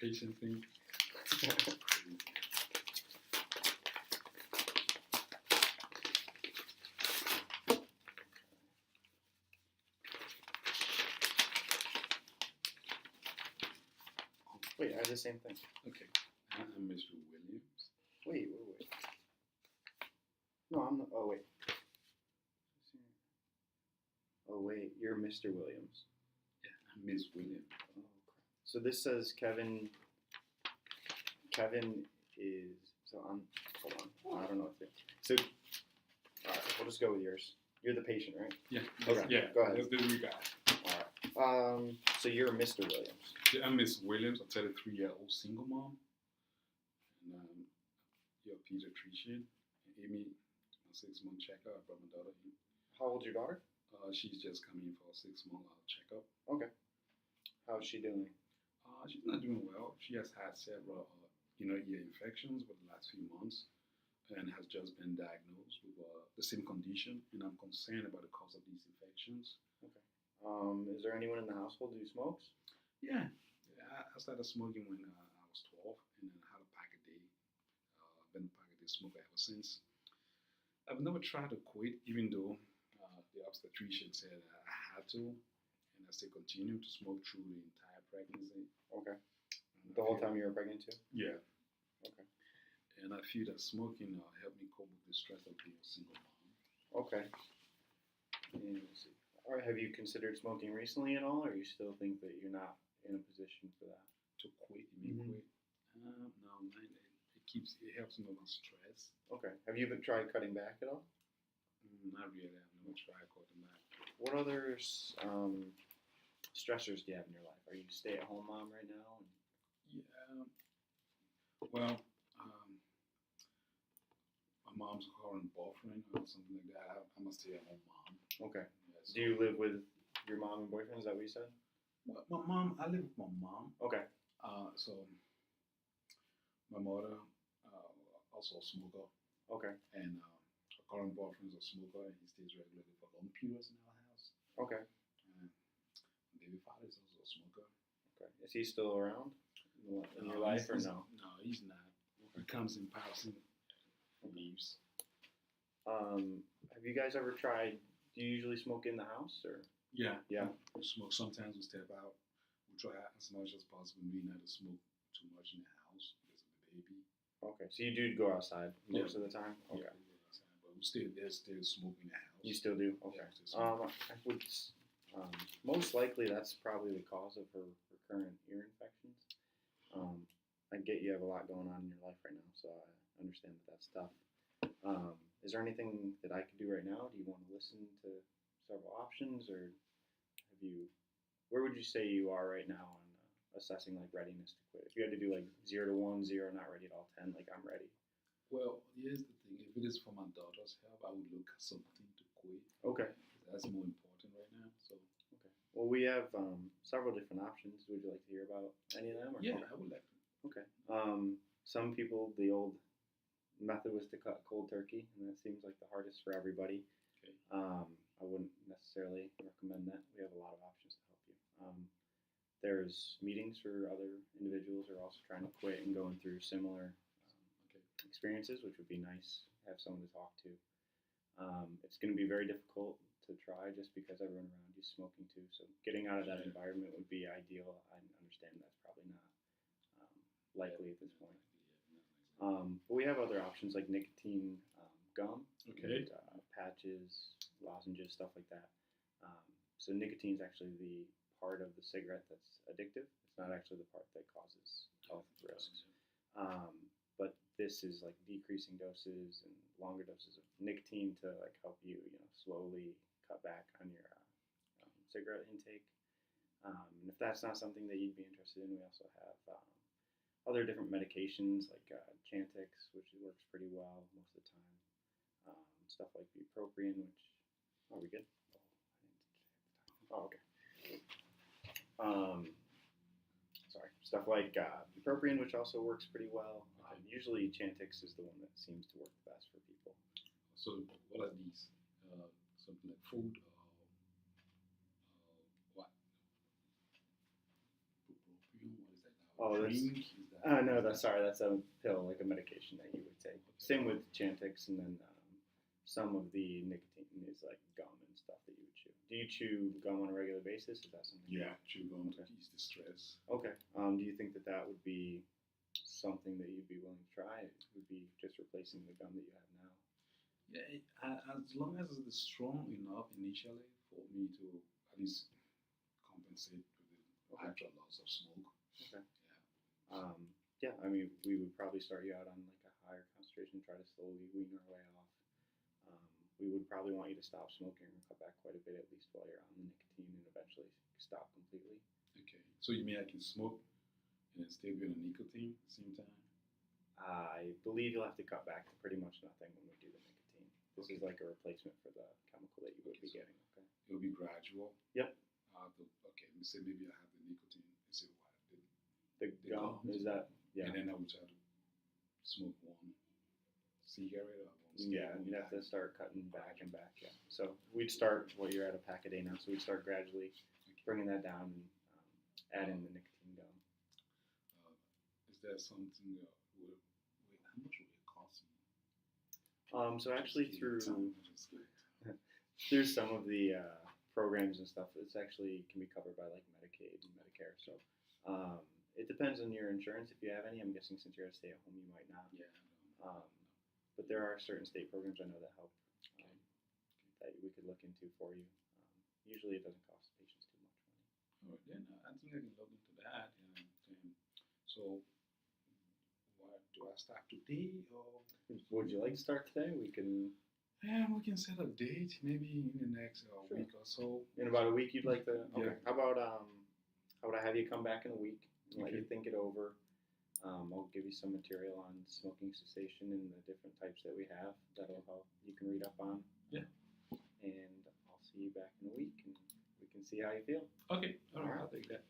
patient thing. Wait, I have the same thing. Okay, I'm Mr. Williams. Wait. No, I'm not. Oh, wait. Oh, wait. You're Mr. Williams. Yeah, I'm Miss Williams. Oh, crap. So this says Kevin. Kevin is. So I'm. Hold on. I don't know what to do. So, alright, we'll just go with yours. You're the patient, right? Yeah. Okay, Yeah. go ahead. That's the new guy. Alright. So you're Mr. Williams. Yeah, I'm Miss Williams, a 33-year-old single mom. And you're a pediatrician. And Amy, my 6-month checkup. I brought my daughter in. How old's your daughter? She's just coming in for a 6-month checkup. Okay. How's she doing? She's not doing well. She has had several, ear infections over the last few months, and has just been diagnosed with the same condition. And I'm concerned about the cause of these infections. Okay. Is there anyone in the household who smokes? Yeah. I started smoking when I was 12, and then I had a pack a day. I've been a pack a day smoker ever since. I've never tried to quit, even though the obstetrician said I had to, and I still continue to smoke through the entire pregnancy. Okay. The whole time you were pregnant too? Yeah. Okay. And I feel that smoking helped me cope with the stress of being a single mom. Okay. And let's see. All right, have you considered smoking recently at all, or you still think that you're not in a position for that? To quit, you mean quit? No, it helps me with my stress. Okay. Have you tried cutting back at all? Not really. I've never tried cutting back. What other stressors do you have in your life? Are you a stay-at-home mom right now? Yeah. Well, my mom's current boyfriend or something like that. I'm a stay-at-home mom. Okay. Yeah, so Do you live with your mom and boyfriend? Is that what you said? Well, my mom. I live with my mom. Okay. So my mother also a smoker. Okay. And her current boyfriend's a smoker, and he stays regularly for long periods in our house. Okay. Baby father is also a smoker. Okay. Is he still around in your life or no? No, he's not. He comes in passing and leaves. Have you guys ever tried? Do you usually smoke in the house or? Yeah. Yeah. We smoke. Sometimes we step out. We try as much as possible not to smoke too much in the house because of the baby. Okay, so you do go outside most of the time? Okay. Yeah, we go outside, but there's still smoke in the house. You still do? Okay. Yeah, I would, most likely that's probably the cause of her recurrent ear infections. I get you have a lot going on in your life right now, so I understand that that's tough. Is there anything that I could do right now? Do you want to listen to several options, or where would you say you are right now on assessing like readiness to quit? If you had to do like 0 to 1, 0, not ready at all, 10, like I'm ready. Well, here's the thing. If it is for my daughter's health, I would look at something to quit. Okay. That's more important right now. So. Okay. Well, we have several different options. Would you like to hear about any of them? Or yeah, no? I would like to. Okay. Some people, the old method was to cut cold turkey, and that seems like the hardest for everybody. Okay. I wouldn't necessarily recommend that. We have a lot of options to help you. There's meetings for other individuals who are also trying to quit and going through similar experiences, which would be nice to have someone to talk to. It's going to be very difficult to try just because everyone around you is smoking too. So getting out of that environment would be ideal. I understand that's probably not likely at this point. But we have other options like nicotine gum, and, patches, lozenges, stuff like that. So nicotine is actually the part of the cigarette that's addictive. It's not actually the part that causes health risks. But this is like decreasing doses and longer doses of nicotine to like help you, slowly cut back on your cigarette intake. And if that's not something that you'd be interested in, we also have other different medications like Chantix, which works pretty well most of the time. Stuff like bupropion, which are we good? Oh, okay. Sorry. Stuff like bupropion, which also works pretty well. Usually Chantix is the one that seems to work the best for people. So what are these? Something like food? What? Bupropion? What is that now? Oh, that's- drink? Is that, No, is that's that- sorry. That's a pill, like a medication that you would take. Same with Chantix, and then some of the nicotine is like gum and stuff that you would chew. Do you chew gum on a regular basis? Is that something? Yeah, chew gum to Okay. ease the stress. Okay. Do you think that that would be something that you'd be willing to try? It would be just replacing the gum that you have now. Yeah, as long as it's strong enough initially for me to at least compensate for the Okay. actual loss of smoke. Okay. Yeah. Yeah, I mean, we would probably start you out on like a higher concentration, try to slowly wean our way off. We would probably want you to stop smoking or cut back quite a bit, at least while you're on the nicotine, and eventually stop completely. Okay. So you mean I can smoke and then still be on the nicotine at the same time? I believe you'll have to cut back to pretty much nothing when we do the nicotine. This is like a replacement for the chemical that you would be Okay, so- getting. Okay. It'll be gradual. Yep. Okay, let me say maybe I have the nicotine. Let's say what? The The gum gum. is that? Yeah. And then I would try to smoke one cigarette or one Yeah, cigarette. you'd have to start cutting back and back. Yeah. So we'd start. Well, you're at a pack a day now, so we'd start gradually bringing that down and add in the nicotine gum. Is there something? How much would it cost me? So actually Just through just like- through some of the programs and stuff, it's actually can be covered by like Medicaid and Medicare. So it depends on your insurance if you have any. I'm guessing since you're at stay at home, you might not. Yeah. But there are certain state programs I know that help that we could look into for you. Usually, it doesn't cost patients too much money. All right, then I think I can look into that. So, what do I start today or? Would you like to start today? We can. Yeah, we can set a date maybe in the next Sure. week or so. In about a week, you'd like to. Okay. Yeah. How about I have you come back in a week and let you Okay. think it over. I'll give you some material on smoking cessation and the different types that we have. That'll help. You can read up on. Yeah. And I'll see you back in a week, and we can see how you feel. Okay, all right, All right. I'll take that.